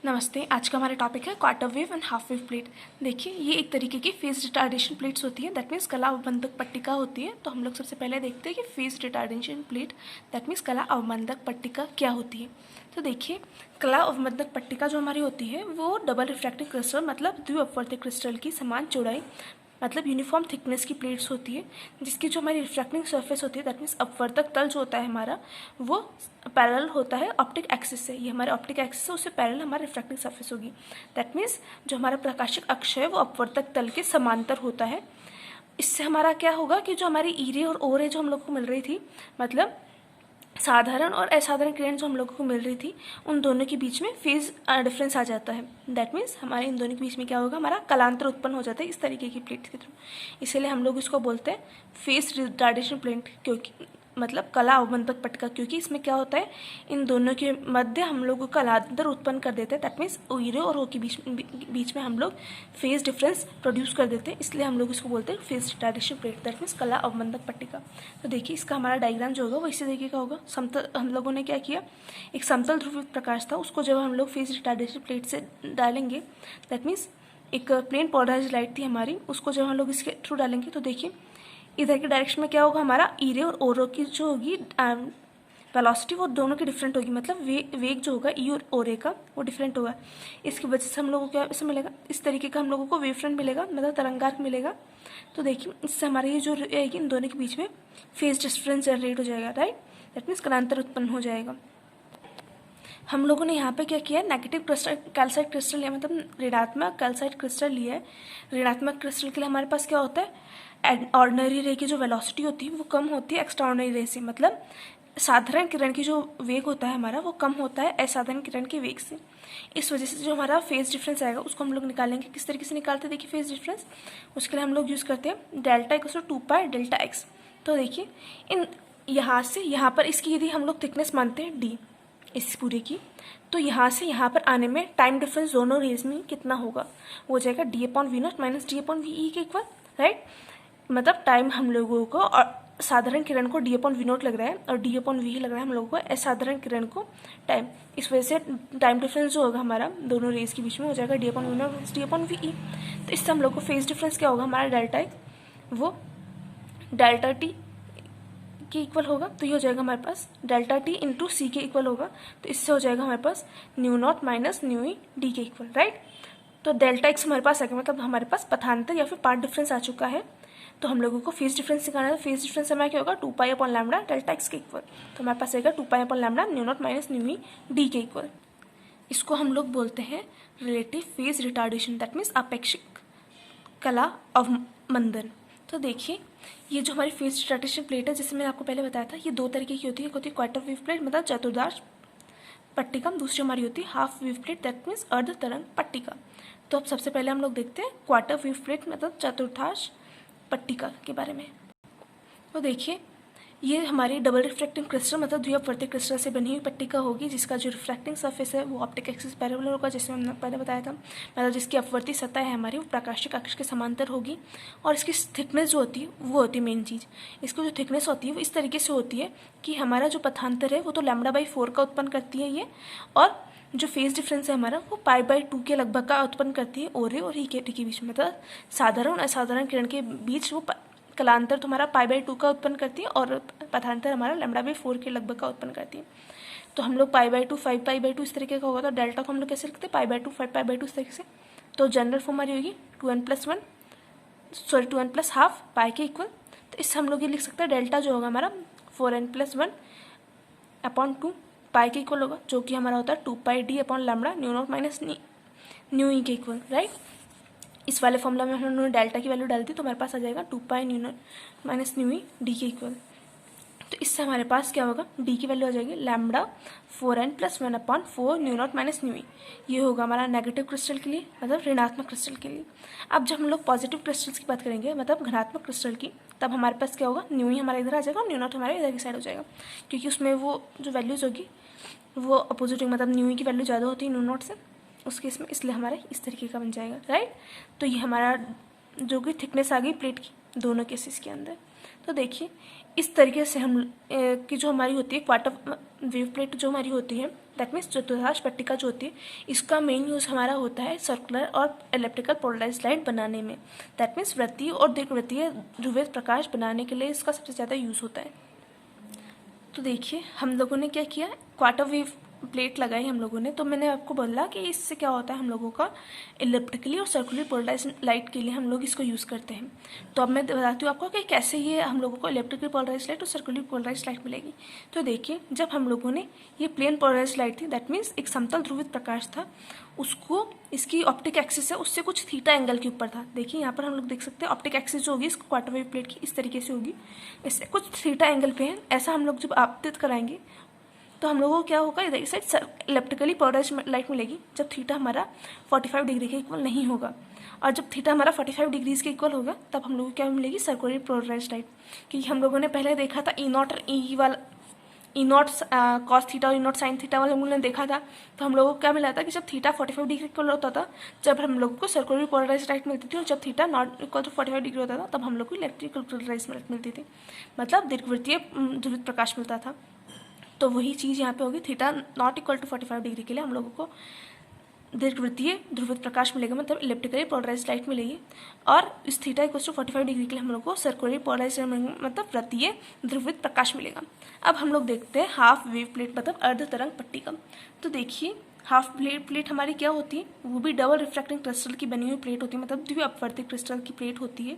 नमस्ते। आज का हमारा टॉपिक है quarter wave and half wave plate. देखिए, ये एक तरीके की फेज रिटार्डेशन प्लेट्स होती है, दैट मीन्स कला अवमंदक पट्टिका होती है। तो हम लोग सबसे पहले देखते हैं कि phase retardation plate that means कला अवमंदक पट्टिका क्या होती है। तो देखिए, कला अवमंदक पट्टिका जो हमारी होती है वो डबल रिफ्रैक्टिव क्रिस्टल मतलब द्विअपवर्तित क्रिस्टल की समान चौड़ाई मतलब यूनिफॉर्म थिकनेस की प्लेट्स होती है, जिसकी जो हमारी रिफ्रैक्टिंग सरफेस होती है दैट मीन्स अपवर्तक तल जो होता है हमारा वो पैरेलल होता है ऑप्टिक एक्सिस से। ये हमारे ऑप्टिक एक्सिस है, उससे पैरेलल हमारी रिफ्रैक्टिंग सरफेस होगी। दैट मीन्स जो हमारा प्रकाशिक अक्ष है वो अपवर्तक तल के समांतर होता है। इससे हमारा क्या होगा कि जो हमारी ई रे और ओ रे जो हम लोग को मिल रही थी, मतलब साधारण और असाधारण किरण जो हम लोगों को मिल रही थी, उन दोनों के बीच में फेज डिफरेंस आ जाता है। दैट मीन्स हमारे इन दोनों के बीच में क्या होगा, हमारा कलांतर उत्पन्न हो जाता है इस तरीके की प्लेट के थ्रू। इसीलिए हम लोग इसको बोलते हैं फेज रिटार्डेशन प्लेट, क्योंकि मतलब कला अवमंदक पट्टिका, क्योंकि इसमें क्या होता है, इन दोनों के मध्य हम लोग कलांतर उत्पन्न कर देते हैं। दैट मीन्स ओ और ओ के बीच में हम लोग फेज डिफरेंस प्रोड्यूस कर देते हैं, इसलिए हम लोग इसको बोलते हैं phase retardation plate, that means कला अवमंदक पट्टिका। तो देखिए, इसका हमारा डायग्राम जो होगा वो इसी तरीके का होगा। समतल हम लोगों ने क्या किया, एक समतल ध्रुवित प्रकाश था, उसको जब हम लोग फेज रिटार्डेशन प्लेट से डालेंगे, दैट मीन्स एक प्लेन पोलराइज्ड लाइट थी हमारी, उसको जब हम लोग इसके थ्रू डालेंगे तो देखिए इधर के डायरेक्शन में क्या होगा, हमारा ई रे और ओ रे की जो होगी वेलोसिटी वो दोनों की डिफरेंट होगी, मतलब वेग जो होगा ई और ओ रे का वो डिफरेंट होगा। इसकी वजह से हम लोगों को क्या ऐसे मिलेगा, इस तरीके का हम लोगों को वेव फ्रंट मिलेगा, मतलब तरंगार्क मिलेगा। तो देखिए, इससे हमारे ये जो रहेगी इन दोनों के बीच में फेज डिफरेंस जनरेट हो जाएगा, राइट। दैट मीन्स कलांतर उत्पन्न हो जाएगा। हम लोगों ने यहाँ पे क्या किया है, नेगेटिव क्रिस्टल कैल्साइट क्रिस्टल लिया, मतलब ऋणात्मक कैल्साइट क्रिस्टल लिया है। ऋणात्मक क्रिस्टल के लिए हमारे पास क्या होता है, ऑर्डिनरी रे की जो वेलोसिटी होती है वो कम होती है एक्स्ट्रा ऑर्डिनरी रे से, मतलब साधारण किरण की जो वेग होता है हमारा वो कम होता है असाधारण किरण के वेग से। इस वजह से जो हमारा फेज डिफरेंस आएगा उसको हम लोग निकालेंगे। किस तरीके से निकालते हैं, देखिए फेज डिफरेंस, उसके लिए हम लोग यूज़ करते हैं delta equal to 2 delta x. तो देखिए, इन यहाँ से यहाँ पर इसकी यदि हम लोग थिकनेस मानते हैं डी इस पूरे की, तो यहाँ से यहाँ पर आने में टाइम डिफरेंस दोनों रेज में कितना होगा, वो जाएगा d/v0 माइनस d/ve के इक्वल, राइट। मतलब टाइम हम लोगों को और साधारण किरण को d/v0 लग रहा है और d/ve लग रहा है हम लोगों को असाधारण किरण को टाइम। इस वजह से टाइम डिफरेंस जो होगा हमारा दोनों रेज के बीच में हो जाएगा d/v0 माइनस d/ve। तो इससे हम लोग को फेज डिफरेंस क्या होगा, हमारा डेल्टा एक्स वो डेल्टा टी के इक्वल होगा। तो ये हो जाएगा हमारे पास डेल्टा टी इंटू सी के इक्वल होगा। तो इससे हो जाएगा हमारे पास nu not minus nu e d के इक्वल, राइट। तो डेल्टा एक्स हमारे पास आ गया, मतलब हमारे पास पथांतर या फिर पार्ट डिफरेंस आ चुका है। तो हम लोगों को फेज डिफरेंस निकालना है। फेज डिफरेंस हमारा क्या होगा, 2π/λ डेल्टा एक्स के इक्वल। तो हमारे पास आएगा 2π/λ nu not minus nu e d के इक्वल। इसको हम लोग बोलते हैं relative phase retardation, that means अपेक्षिक कला अवमंदन। तो देखिए, ये जो हमारी फेज रिटार्डेशन प्लेट है, जैसे मैंने आपको पहले बताया था, ये दो तरीके की होती है। एक होती है क्वार्टर वेव प्लेट मतलब चतुर्थांश पट्टिका, दूसरी हमारी होती है half wave plate that means अर्ध तरंग पट्टिका। तो अब सबसे पहले हम लोग देखते हैं क्वार्टर वेव प्लेट मतलब चतुर्थांश पट्टिका के बारे में। तो देखिए, ये हमारी डबल रिफ्रैक्टिंग क्रिस्टल मतलब द्विअपवर्तित क्रिस्टल से बनी हुई पट्टिका होगी, जिसका जो रिफ्रैक्टिंग सरफेस है वो ऑप्टिक एक्सिस पैरेलल होगा, जैसे हमने पहले बताया था। मतलब जिसकी अपवर्ती सतह है हमारी वो प्रकाशिक अक्ष के समांतर होगी, और इसकी थिकनेस जो होती है वो होती है मेन चीज़। इसकी जो थिकनेस होती है वो इस तरीके से होती है कि हमारा जो पथांतर है वो तो λ/4 का उत्पन्न करती है ये, और जो फेज डिफरेंस है हमारा वो π/2 के लगभग का उत्पन्न करती है ओ रे और ई के बीच में, मतलब साधारण और असाधारण किरण के बीच वो कलांतर तो हमारा π/2 का उत्पन्न करती है और पथांतर हमारा λ/4 के लगभग का उत्पन्न करती है। तो हम लोग π/2 5π/2 इस तरीके का होगा, तो डेल्टा को हम लोग कैसे लिखते हैं, π/2 5π/2 इस तरीके से। तो जनरल फॉर्म हमारी होगी 2n+1 पाई के इक्वल। तो इससे हम लोग ये लिख सकते हैं डेल्टा जो होगा हमारा 4n+1/2 पाई के इक्वल होगा, जो कि हमारा होता है 2πd/λ nu not minus nu e के इक्वल, राइट। इस वाले फॉर्मूला में हम लोगों ने डेल्टा की वैल्यू डाल दी, तो हमारे पास आ जाएगा 2π nu not minus nu e d के इक्वल। तो इससे हमारे पास क्या होगा, डी की वैल्यू आ जाएगी λ4n+1/4 nu not minus nu e. ये होगा हमारा नेगेटिव क्रिस्टल के लिए, मतलब ऋणात्मक क्रिस्टल के लिए। अब जब हम लोग पॉजिटिव क्रिस्टल्स की बात करेंगे, मतलब धनात्मक क्रिस्टल की, तब हमारे पास क्या होगा, न्यू ई हमारा इधर आ जाएगा और न्यू नॉट हमारे इधर की साइड हो जाएगा, क्योंकि उसमें वो जो वैल्यूज़ होगी वो अपोजिट, मतलब न्यू ई की वैल्यू ज़्यादा होती है न्यू नॉट से उस केस में, इसलिए हमारा इस तरीके का बन जाएगा, राइट। तो ये हमारा जो कि थिकनेस आ गई प्लेट की दोनों केसेस के अंदर। तो देखिए इस तरीके से हम की जो हमारी होती है क्वार्टर वेव प्लेट जो हमारी होती है, दैट मीन्स चतुर्थांश पट्टिका जो होती है, इसका मेन यूज़ हमारा होता है सर्कुलर और इलेक्ट्रिकल पोलराइज्ड लाइट बनाने में। दैट मीन्स वृत्तीय और दीर्घवृत्तीय ध्रुवित प्रकाश बनाने के लिए इसका सबसे ज़्यादा यूज़ होता है। तो देखिए हम लोगों ने क्या किया, क्वार्टर वेव प्लेट लगाई हम लोगों ने। तो मैंने आपको बोला कि इससे क्या होता है, हम लोगों का इलेक्ट्रिकली और सर्कुलर पोलराइज्ड लाइट के लिए हम लोग इसको यूज़ करते हैं। तो अब मैं बताती हूँ आपको कि कैसे ये हम लोगों को इलेक्ट्रिकल पोलराइज्ड लाइट और सर्कुलर पोलराइज्ड लाइट मिलेगी। तो देखिए जब हम लोगों ने ये प्लेन पोलराइज्ड लाइट थी, दैट मीन्स एक समतल ध्रुवित प्रकाश था, उसको इसकी ऑप्टिक एक्सिस है उससे कुछ थीटा एंगल के ऊपर था। देखिए यहाँ पर हम लोग देख सकते हैं ऑप्टिक एक्सिस जो होगी इस क्वार्टर वेव प्लेट की इस तरीके से होगी, इससे कुछ थीटा एंगल पे है। ऐसा हम लोग जब आपतित कराएंगे तो हम लोगों को क्या होगा, इधर की साइड इलेक्ट्रिकली पोलराइज्ड लाइट मिलेगी जब थीटा हमारा 45 डिग्री के इक्वल नहीं होगा, और जब थीटा हमारा 45 डिग्रीज के इक्वल होगा तब हम लोगों को क्या मिलेगी, सर्कुलर पोलराइज्ड लाइट। क्योंकि हम लोगों ने पहले देखा था ई नॉट और ई वाला, ई नॉट कॉस थीटा और ई नॉट साइन थीटा वाला हम लोगों ने देखा था। तो हम लोगों को क्या मिला था कि जब थीटा 45 डिग्री इक्वल होता था जब हम लोगों को सर्कुलर पोलराइज्ड लाइट मिलती थी, और जब theta not equal to 45 degree होता था तब हम लोग को इलेक्ट्रिकल पोलराइज्ड लाइट मिलती थी, मतलब दीर्घवृत्तीय ध्रुवित प्रकाश मिलता था। तो वही चीज़ यहाँ पे होगी, theta not equal to 45 degree के लिए हम लोगों को दीर्घवृत्तीय ध्रुवित प्रकाश मिलेगा, मतलब इलेक्ट्रिकली पोलराइज्ड लाइट मिलेगी। और इस थीटा इक्वल टू 45 डिग्री के लिए हम लोग को सर्कुलर पोलराइज्ड मतलब वृत्तीय ध्रुवित प्रकाश मिलेगा। अब हम लोग देखते हैं हाफ वेव प्लेट मतलब अर्ध तरंग पट्टिका। तो देखिए हाफ प्लेट हमारी क्या होती है, वो भी डबल रिफ्रैक्टिंग क्रिस्टल की बनी हुई प्लेट होती है, मतलब द्वि अपवर्ती क्रिस्टल की प्लेट होती है,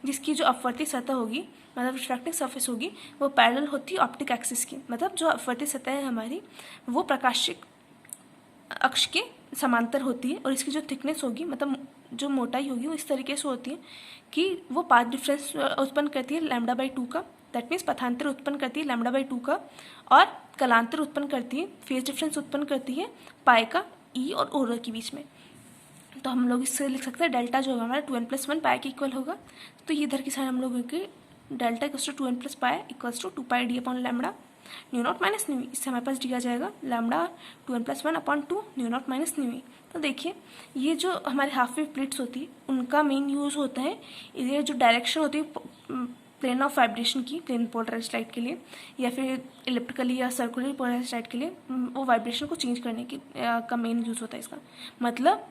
जिसकी जो अपवर्ती सतह होगी मतलब रिफ्रैक्टिंग सरफेस होगी वो पैरेलल होती है ऑप्टिक एक्सिस की, मतलब जो अपवर्ती सतह है हमारी वो प्रकाशिक अक्ष के समांतर होती है, और इसकी जो थिकनेस होगी मतलब जो मोटाई होगी वो इस तरीके से होती है कि वो पाथ डिफरेंस उत्पन्न करती है λ/2 का, दैट मीन्स पथांतर उत्पन्न करती है λ/2 का, और कलांतर उत्पन्न करती है, फेज डिफरेंस उत्पन्न करती है पाई का ई और ओर के बीच में। तो हम लोग इससे लिख सकते हैं डेल्टा जो होगा हमारा 2n+1 पाई के इक्वल होगा। तो ये इधर की साइड हम लोग delta equals to 2n+ pi equals to 2 D upon lambda nu not minus nu, इससे हमारे पास दिया जाएगा lambda 2n+1 upon 2 nu not minus nu. तो देखिए ये जो हमारे हाफ वेव प्लेट्स होती है उनका मेन यूज़ होता है, ये जो डायरेक्शन होती है प्लेन ऑफ वाइब्रेशन की, प्लेन पोलराइज्ड लाइट के लिए या फिर इलेक्ट्रिकली या सर्कुलर पोलराइज्ड लाइट के लिए वो वाइब्रेशन को चेंज करने की का मेन यूज़ होता है इसका। मतलब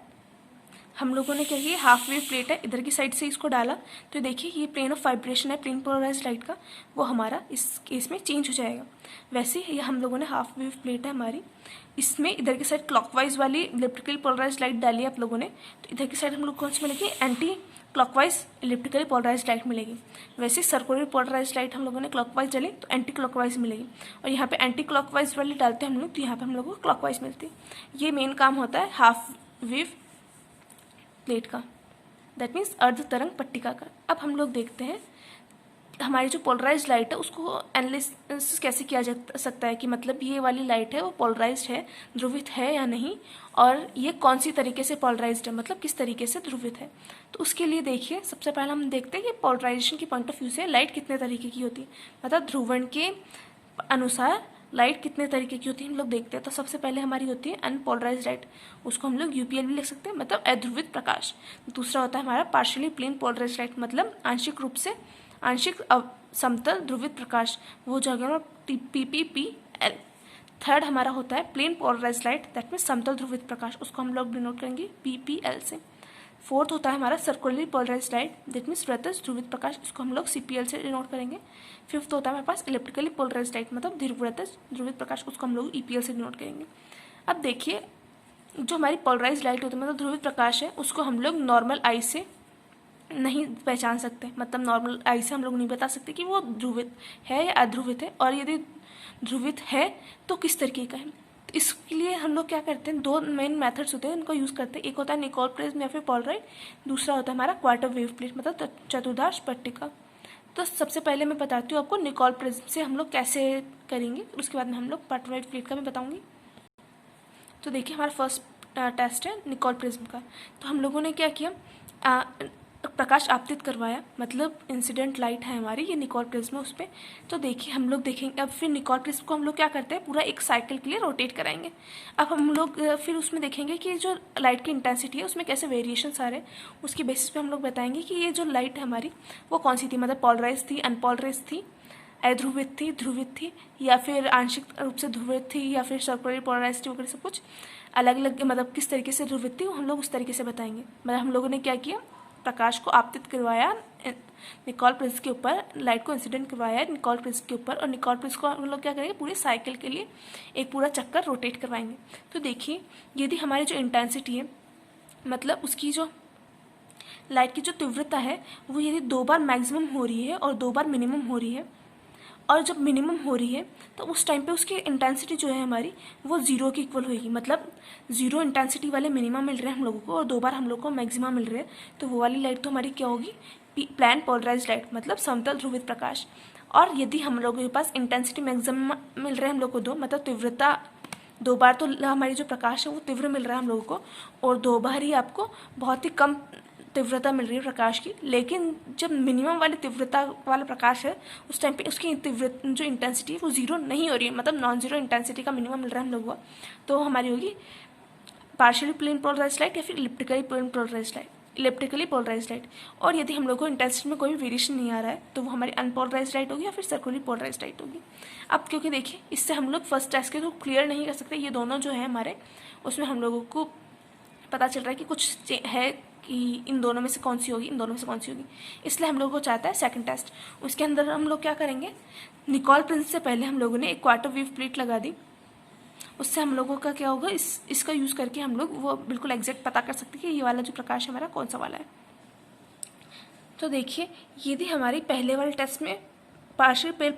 हम लोगों ने क्या किया, हाफ वेव प्लेट है इधर की साइड से इसको डाला, तो देखिए ये प्लेन ऑफ वाइब्रेशन है प्लेन पोलराइज्ड लाइट का, वो हमारा इस केस में चेंज हो जाएगा। वैसे ये हम लोगों ने हाफ वेव प्लेट है हमारी, इसमें इधर की साइड क्लॉकवाइज वाली इलेक्ट्रिकल पोलराइज्ड लाइट डाली है आप लोगों ने, तो इधर की साइड हम लोग कौन सी मिलेगी, anti clockwise electrically polarised light मिलेगी। वैसे सर्कुलर पोलराइज्ड लाइट हम लोगों ने क्लॉकवाइज डाली तो एंटी क्लॉकवाइज मिलेगी, और यहाँ पे एंटी क्लॉकवाइज वाली डालते हैं हम लोग तो यहाँ पे हम लोगों को क्लॉकवाइज मिलती है। ये मेन काम होता है हाफ वेव प्लेट का, दैट मीन्स अर्ध तरंग पट्टिका का। अब हम लोग देखते हैं हमारी जो पोलराइज्ड लाइट है उसको एनालिसिस कैसे किया जा सकता है कि मतलब ये वाली लाइट है वो पोलराइज्ड है, ध्रुवित है या नहीं, और ये कौन सी तरीके से पोलराइज्ड है, मतलब किस तरीके से ध्रुवित है। तो उसके लिए देखिए सबसे पहले हम देखते हैं कि पोलराइजेशन की पॉइंट ऑफ व्यू से लाइट कितने तरीके की होती है, मतलब ध्रुवण के अनुसार लाइट कितने तरीके की होती है हम लोग देखते हैं। तो सबसे पहले हमारी होती है अनपोलराइज्ड लाइट, उसको हम लोग यूपीएल भी लिख सकते हैं, मतलब अध्रुवित प्रकाश। दूसरा होता है हमारा पार्शियली प्लेन पोलराइज्ड लाइट, मतलब आंशिक रूप से आंशिक समतल ध्रुवित प्रकाश, वो जगह PPPL। थर्ड हमारा होता है plane polarised light, that means समतल ध्रुवित प्रकाश, उसको हम लोग डिनोट करेंगे PPL से। फोर्थ होता है हमारा circular polarised light, that means वृत्तज ध्रुवित प्रकाश, इसको हम लोग CPL से डिनोट करेंगे। फिफ्थ होता है हमारे पास इलेक्ट्रिकली पोलराइज्ड लाइट, मतलब दीर्घवृत्तज ध्रुवित प्रकाश, उसको हम लोग EPL से डिनोट करेंगे। अब देखिए जो हमारी पोलराइज्ड लाइट होती है मतलब ध्रुवित प्रकाश है, उसको हम लोग नॉर्मल आई से नहीं पहचान सकते, मतलब नॉर्मल आई से हम लोग नहीं बता सकते कि वो ध्रुवित है या अध्रुवित है, और यदि ध्रुवित है तो किस तरीके का है। तो इसके लिए हम लोग क्या करते हैं, दो मेन मेथड्स होते हैं उनको यूज़ करते हैं। एक होता है निकोल प्रिज्म या फिर पोलराइड, दूसरा होता है हमारा क्वार्टर वेव प्लेट मतलब चतुर्थांश पट्टिका। तो सबसे पहले मैं बताती हूँ आपको निकोल प्रिज्म से हम लोग कैसे करेंगे, उसके बाद में हम लोग क्वार्टर वेव प्लेट का मैं बताऊँगी। तो देखिए हमारा फर्स्ट टेस्ट है निकोल प्रिज्म का। तो हम लोगों ने क्या किया, प्रकाश आपतित करवाया, मतलब इंसिडेंट लाइट है हमारी, ये निकोल प्रिज्म उस पर। तो देखिए हम लोग देखेंगे अब फिर निकोल प्रिज्म को हम लोग क्या करते हैं, पूरा एक साइकिल के लिए रोटेट कराएंगे। अब हम लोग फिर उसमें देखेंगे कि जो लाइट की इंटेंसिटी है उसमें कैसे वेरिएशंस आ रहे हैं, उसकी बेसिस पे हम लोग बताएंगे कि ये जो लाइट है हमारी वो कौन सी थी, मतलब पोलराइज थी, अनपोलराइज थी, अध्रुवित थी, ध्रुवित थी, या फिर आंशिक रूप से ध्रुवित थी, या फिर सर्कुलर पोलराइज थी वगैरह सब कुछ अलग अलग, मतलब किस तरीके से ध्रुवित थी वो हम लोग उस तरीके से बताएंगे। मतलब हम लोगों ने क्या किया, प्रकाश को आपतित करवाया निकोल प्रिज्म के ऊपर, लाइट को इंसिडेंट करवाया निकोल प्रिज्म के ऊपर, और निकोल प्रिज्म को हम लोग क्या करेंगे, पूरे साइकिल के लिए एक पूरा चक्कर रोटेट करवाएंगे। तो देखिए यदि हमारी जो इंटेंसिटी है, मतलब उसकी जो लाइट की जो तीव्रता है वो यदि 2 बार मैक्सिमम हो रही है और 2 बार मिनिमम हो रही है, और जब मिनिमम हो रही है तो उस टाइम पे उसकी इंटेंसिटी जो है हमारी वो 0 की इक्वल होगी, मतलब 0 इंटेंसिटी वाले मिनिमम मिल रहे हैं हम लोगों को और 2 बार हम लोग को मैक्सिमम मिल रहे हैं, तो वो वाली लाइट तो हमारी क्या होगी, प्लान पोलराइज लाइट, मतलब समतल ध्रुवित प्रकाश। और यदि हम लोगों के पास इंटेंसिटी मैक्सिमम मिल रहे हैं हम लोग को 2, मतलब तीव्रता 2 बार तो हमारी जो प्रकाश है वो तीव्र मिल रहा है हम लोगों को, और 2 बार ही आपको बहुत ही कम तीव्रता मिल रही है प्रकाश की। लेकिन जब मिनिमम वाली तीव्रता वाला प्रकाश है उस टाइम पे उसकी तीव्रता जो इंटेंसिटी है वो 0 नहीं हो रही है, मतलब नॉन जीरो इंटेंसिटी का मिनिमम मिल रहा है हम लोगों को, तो हमारी होगी पार्शियली प्लेन पोलराइज लाइट या फिर elliptically plane polarise light, electrically polarise light. और यदि हम लोग को इंटेंसिटी में कोई भी वेरिएशन नहीं आ रहा है तो वो हमारी अनपोलराइज लाइट होगी या फिर सर्कुलरली पोलराइज लाइट होगी। अब क्योंकि देखिए इससे हम लोग फर्स्ट टेस्ट के तो क्लियर नहीं कर सकते, ये दोनों जो है हमारे उसमें हम लोगों को पता चल रहा है कि कुछ है कि इन दोनों में से कौन सी होगी, इन दोनों में से कौन सी होगी, इसलिए हम लोगों को चाहता है सेकंड टेस्ट। उसके अंदर हम लोग क्या करेंगे, निकोल प्रिज्म से पहले हम लोगों ने एक क्वार्टर वेव प्लेट लगा दी, उससे हम लोगों का क्या होगा, इसका यूज़ करके हम लोग वो बिल्कुल एग्जैक्ट पता कर सकते हैं कि ये वाला जो प्रकाश है हमारा कौन सा वाला है। तो देखिए यदि हमारी पहले वाले टेस्ट में पार्शियल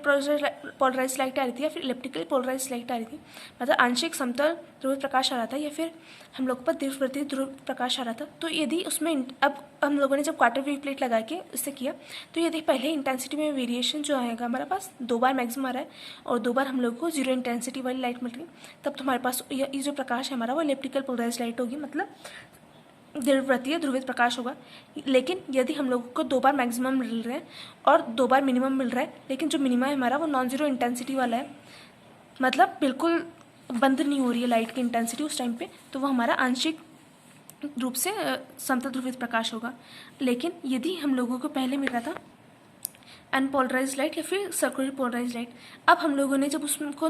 पोलराइज लाइट आ रही थी या फिर इलेक्ट्रिकली पोलराइज लाइट आ रही थी, मतलब आंशिक समतल ध्रुवित प्रकाश आ रहा था या फिर हम लोग पर दीर्घवृत्तीय ध्रुवित प्रकाश आ रहा था, तो यदि उसमें अब हम लोगों ने जब क्वार्टर वेव प्लेट लगा के इससे किया, तो यदि पहले इंटेंसिटी में वेरिएशन जो आएगा हमारे पास 2 बार मैक्सिमम आ रहा है और 2 बार हम लोग को 0 इंटेंसिटी वाली लाइट मिल रही, तब तो हमारे पास ये जो प्रकाश है हमारा वो इलेक्ट्रिकल पोलराइज लाइट होगी, मतलब दीर्घवृत्तीय ध्रुवित प्रकाश होगा। लेकिन यदि हम लोगों को 2 बार मैक्सिमम मिल रहा है और 2 बार मिनिमम मिल रहा है, लेकिन जो मिनिमम है हमारा वो नॉन जीरो इंटेंसिटी वाला है, मतलब बिल्कुल बंद नहीं हो रही है लाइट की इंटेंसिटी उस टाइम पे, तो वो हमारा आंशिक रूप से समतल ध्रुवित प्रकाश होगा। लेकिन यदि हम लोगों को पहले मिल रहा था अनपोलराइज लाइट या फिर सर्कुलर पोलराइज लाइट, अब हम लोगों ने जब उसको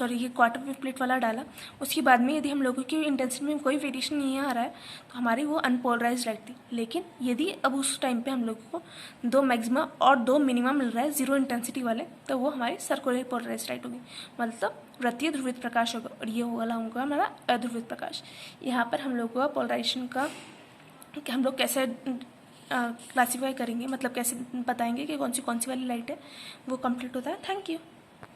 ये क्वार्टर वेव प्लेट वाला डाला, उसके बाद में यदि हम लोगों की इंटेंसिटी में कोई वेरिएशन नहीं आ रहा है तो हमारी वो अनपोलराइज लाइट थी। लेकिन यदि अब उस टाइम पे हम लोगों को 2 मैक्सिमम और 2 मिनिमम मिल रहा है 0 इंटेंसिटी वाले, तो वो हमारी सर्कुलर पोलराइज लाइट होगी, मतलब वृत्तीय ध्रुवित प्रकाश होगा, और ये वाला होगा हमारा अध्रुवित प्रकाश। यहाँ पर हम लोगों का पोलराइजेशन का कि हम लोग कैसे क्लासीफाई करेंगे, मतलब कैसे बताएंगे कि कौन सी वाली लाइट है, वो कंप्लीट होता है। Thank you.